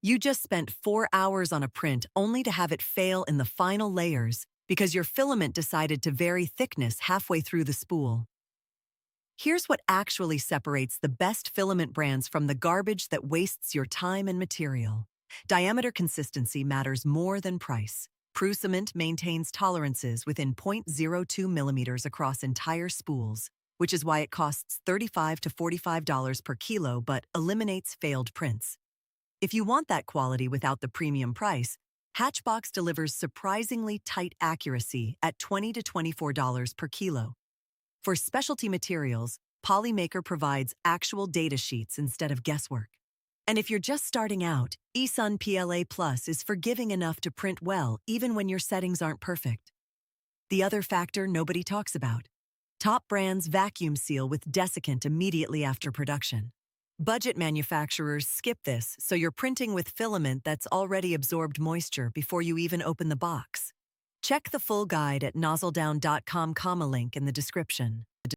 You just spent 4 hours on a print only to have it fail in the final layers because your filament decided to vary thickness halfway through the spool. Here's what actually separates the best filament brands from the garbage that wastes your time and material. Diameter consistency matters more than price. Prusament maintains tolerances within 0.02 millimeters across entire spools, which is why it costs $35 to $45 per kilo but eliminates failed prints. If you want that quality without the premium price, Hatchbox delivers surprisingly tight accuracy at $20 to $24 per kilo. For specialty materials, Polymaker provides actual data sheets instead of guesswork. And if you're just starting out, eSun PLA Plus is forgiving enough to print well even when your settings aren't perfect. The other factor nobody talks about. Top brands vacuum seal with desiccant immediately after production. Budget manufacturers skip this, so you're printing with filament that's already absorbed moisture before you even open the box. Check the full guide at NozzleDown.com, link in the description.